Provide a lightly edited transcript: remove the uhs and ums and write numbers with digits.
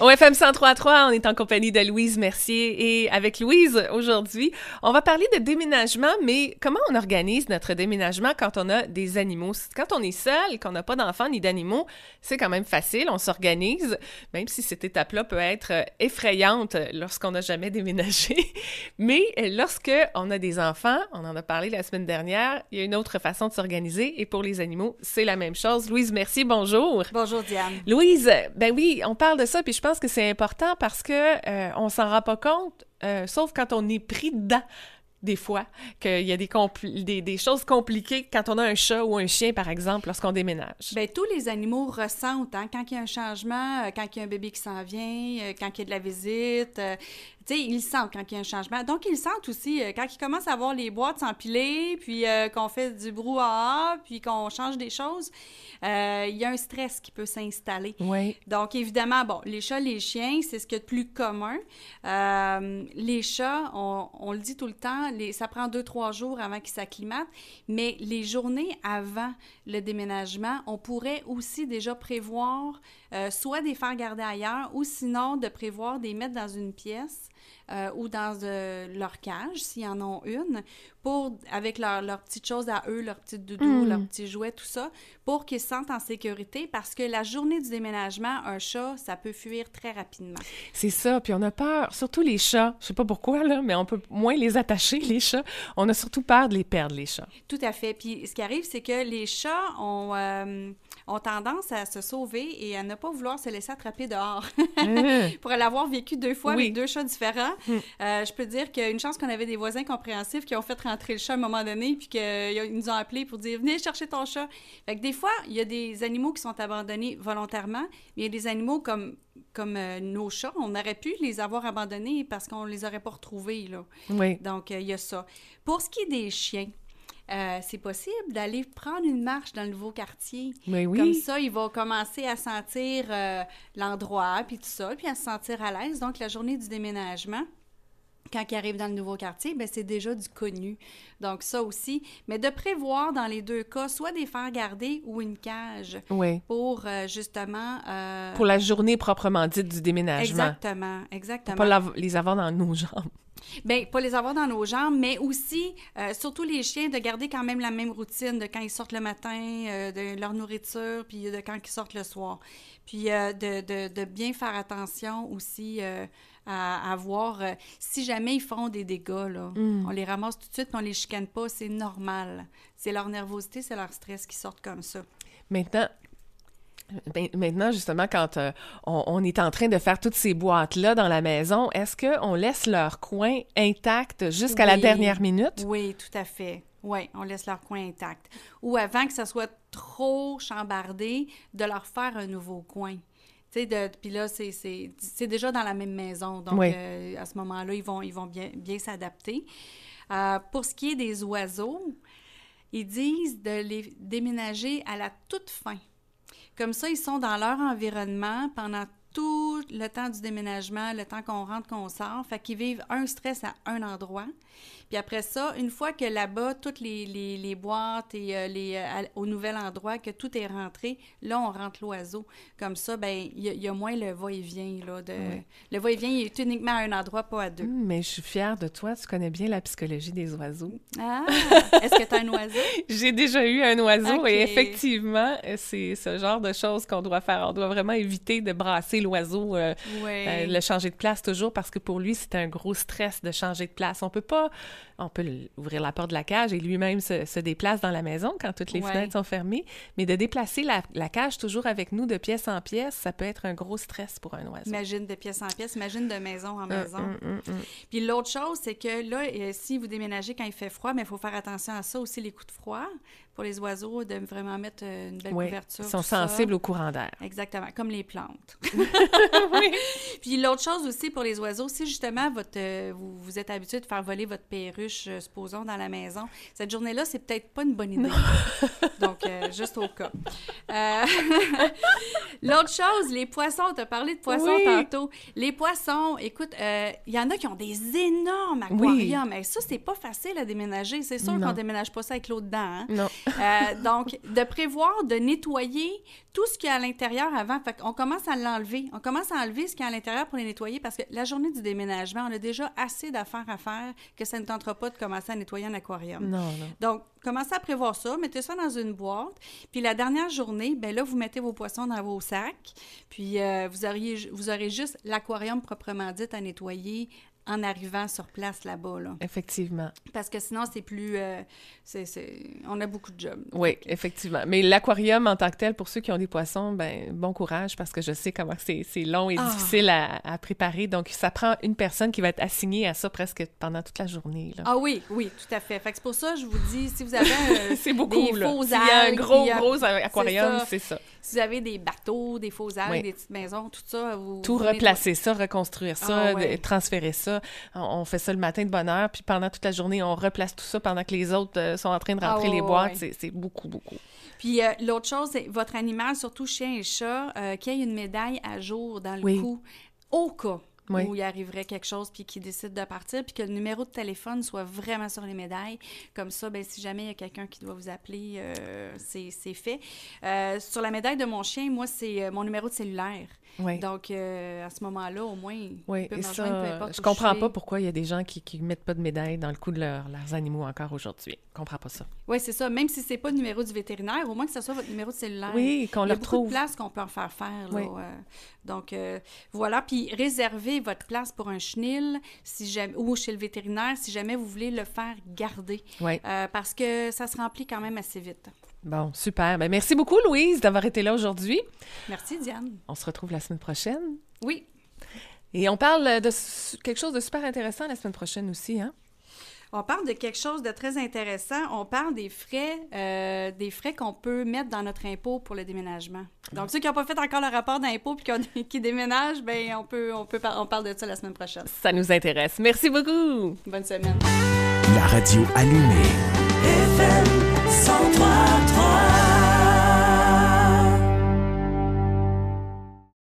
Au FM 103.3, on est en compagnie de Louise Mercier et avec Louise, aujourd'hui, on va parler de déménagement, mais comment on organise notre déménagement quand on a des animaux? Quand on est seul, qu'on n'a pas d'enfants ni d'animaux, c'est quand même facile, on s'organise, même si cette étape-là peut être effrayante lorsqu'on n'a jamais déménagé. Mais lorsque on a des enfants, on en a parlé la semaine dernière, il y a une autre façon de s'organiser et pour les animaux, c'est la même chose. Louise Mercier, bonjour. Bonjour Diane. Louise, ben oui, on parle de ça, puis je pense que c'est important parce que on s'en rend pas compte, sauf quand on est pris dedans, des fois, qu'il y a des choses compliquées quand on a un chat ou un chien, par exemple, lorsqu'on déménage. Bien, tous les animaux ressentent, hein, quand il y a un changement, quand il y a un bébé qui s'en vient, quand il y a de la visite, tu sais, ils sentent quand il y a un changement. Donc, ils sentent aussi quand ils commencent à voir les boîtes s'empiler, puis qu'on fait du brouhaha, puis qu'on change des choses, il y a un stress qui peut s'installer. Oui. Donc, évidemment, bon, les chats, les chiens, c'est ce qu'il y a de plus commun. Les chats, on le dit tout le temps, ça prend 2-3 jours avant qu'ils s'acclimatent, mais les journées avant le déménagement, on pourrait aussi déjà prévoir soit de les faire garder ailleurs ou sinon de prévoir de les mettre dans une pièce ou dans leur cage, s'ils en ont une, avec leurs petites choses à eux, leurs petites doudous, leurs petits jouets, tout ça, pour qu'ils se sentent en sécurité parce que la journée du déménagement, un chat, ça peut fuir très rapidement. C'est ça, puis on a peur, surtout les chats, je sais pas pourquoi, là, mais on peut moins les attacher, les chats. On a surtout peur de les perdre, les chats. Tout à fait. Puis ce qui arrive, c'est que les chats ont tendance à se sauver et à ne pas vouloir se laisser attraper dehors. Pour l'avoir vécu 2 fois avec 2 chats différents, je peux dire qu'il y a une chance qu'on avait des voisins compréhensifs qui ont fait rentrer le chat à un moment donné puis qu'ils nous ont appelés pour dire « Venez chercher ton chat ». Fait que des fois, il y a des animaux qui sont abandonnés volontairement, mais il y a des animaux comme nos chats, on aurait pu les avoir abandonnés parce qu'on les aurait pas retrouvés, là. Oui. Donc, il y a ça. Pour ce qui est des chiens, c'est possible d'aller prendre une marche dans le nouveau quartier. Mais oui. Comme ça, il va commencer à sentir l'endroit, puis tout ça, puis à se sentir à l'aise. Donc, la journée du déménagement, quand il arrive dans le nouveau quartier, bien, c'est déjà du connu. Donc, ça aussi. Mais de prévoir dans les 2 cas, soit des faire garder ou une cage pour justement... Pour la journée proprement dite du déménagement. Exactement. Pas les avoir dans nos jambes. Bien, pas les avoir dans nos jambes, mais aussi, surtout les chiens, de garder quand même la même routine de quand ils sortent le matin, de leur nourriture, puis de quand ils sortent le soir. Puis de bien faire attention aussi à voir si jamais ils font des dégâts, là. On les ramasse tout de suite, puis on les chicane pas, c'est normal. C'est leur nervosité, c'est leur stress qui sortent comme ça. Maintenant, justement, quand on est en train de faire toutes ces boîtes-là dans la maison, est-ce qu'on laisse leur coin intact jusqu'à la dernière minute? Oui, tout à fait. Oui, on laisse leur coin intact. Ou avant que ça soit trop chambardé, de leur faire un nouveau coin. Tu sais, puis là, c'est déjà dans la même maison. Donc, à ce moment-là, ils vont bien s'adapter. Pour ce qui est des oiseaux, ils disent de les déménager à la toute fin. Comme ça, ils sont dans leur environnement pendant tout le temps du déménagement, le temps qu'on rentre, qu'on sort. Fait qu'ils vivent un stress à un endroit. Puis après ça, une fois que là-bas, toutes les boîtes et au nouvel endroit, que tout est rentré, là, on rentre l'oiseau. Comme ça, bien, il y a moins le va-et-vient, là. Le va-et-vient, il est uniquement à un endroit, pas à 2. Mais je suis fière de toi. Tu connais bien la psychologie des oiseaux. Ah! Est-ce que tu as un oiseau? J'ai déjà eu un oiseau Okay. et effectivement, c'est ce genre de choses qu'on doit faire. On doit vraiment éviter de brasser l'oiseau, le changer de place toujours parce que pour lui, c'est un gros stress de changer de place. On peut ouvrir la porte de la cage et lui-même se déplace dans la maison quand toutes les fenêtres sont fermées, mais de déplacer la cage toujours avec nous de pièce en pièce, ça peut être un gros stress pour un oiseau. Imagine de pièce en pièce, imagine de maison en maison. Puis l'autre chose, c'est que là, si vous déménagez quand il fait froid, mais il faut faire attention à ça aussi, les coups de froid. Pour les oiseaux, de vraiment mettre une belle couverture. Ils sont sensibles au courant d'air. Exactement, comme les plantes. Oui. Puis l'autre chose aussi pour les oiseaux, si justement vous êtes habitué de faire voler votre perruche, supposons, dans la maison, cette journée-là, c'est peut-être pas une bonne idée. Donc, juste au cas. L'autre chose, les poissons, tu as parlé de poissons tantôt. Les poissons, écoute, il y en a qui ont des énormes aquariums. Mais ça, c'est pas facile à déménager. C'est sûr qu'on déménage pas ça avec l'eau dedans. Hein? Non. Donc, de prévoir de nettoyer tout ce qu'il y a à l'intérieur avant. Fait qu'on commence à l'enlever. enlever. On commence à enlever ce qui est à l'intérieur pour les nettoyer parce que la journée du déménagement, on a déjà assez d'affaires à faire que ça ne tentera pas de commencer à nettoyer un aquarium. Non. Donc, commencez à prévoir ça, mettez ça dans une boîte. Puis la dernière journée, bien là, vous mettez vos poissons dans vos sacs. Puis vous aurez juste l'aquarium proprement dit à nettoyer en arrivant sur place là-bas, là. Effectivement. Parce que sinon, c'est plus... on a beaucoup de jobs. Oui, effectivement. Mais l'aquarium en tant que tel, pour ceux qui ont des poissons, ben bon courage, parce que je sais comment c'est long et difficile à préparer. Donc, ça prend une personne qui va être assignée à ça presque pendant toute la journée, là. Ah oui, tout à fait. Fait que c'est pour ça que je vous dis, si vous avez c'est beaucoup, des faux algues... S'il y a un gros aquarium, c'est ça. Si vous avez des bateaux, des faux algues, des petites maisons, tout ça, tout replacer ça, reconstruire ça, transférer ça. On fait ça le matin de bonne heure, puis pendant toute la journée, on replace tout ça pendant que les autres sont en train de rentrer les boîtes. C'est beaucoup. Puis l'autre chose, c'est votre animal, surtout chien et chat, qu'il y ait une médaille à jour dans le cou, au cas où il arriverait quelque chose puis qu'il décide de partir, puis que le numéro de téléphone soit vraiment sur les médailles. Comme ça, ben si jamais il y a quelqu'un qui doit vous appeler, c'est fait. Sur la médaille de mon chien, moi, c'est mon numéro de cellulaire. Oui. Donc, à ce moment-là, au moins, il peut me ça, rejoindre, peu importe je comprends pas pourquoi il y a des gens qui mettent pas de médaille dans le cou de leurs animaux encore aujourd'hui. Je comprends pas ça. Oui, c'est ça. Même si c'est pas le numéro du vétérinaire, au moins que ce soit votre numéro de cellulaire. Oui, qu'on le retrouve. Il y a beaucoup de place qu'on peut en faire. Là, oui. Donc, voilà. Puis, réservez votre place pour un chenil ou chez le vétérinaire si jamais vous voulez le faire garder. Oui. Parce que ça se remplit quand même assez vite. Bon, super. Ben, merci beaucoup, Louise, d'avoir été là aujourd'hui. Merci, Diane. On se retrouve la semaine prochaine. Oui. Et on parle de quelque chose de super intéressant la semaine prochaine aussi, hein? On parle de quelque chose de très intéressant. On parle des frais qu'on peut mettre dans notre impôt pour le déménagement. Donc, ceux qui n'ont pas fait encore le rapport d'impôt et qui déménagent, bien, on parle de ça la semaine prochaine. Ça nous intéresse. Merci beaucoup. Bonne semaine. La radio allumée. FM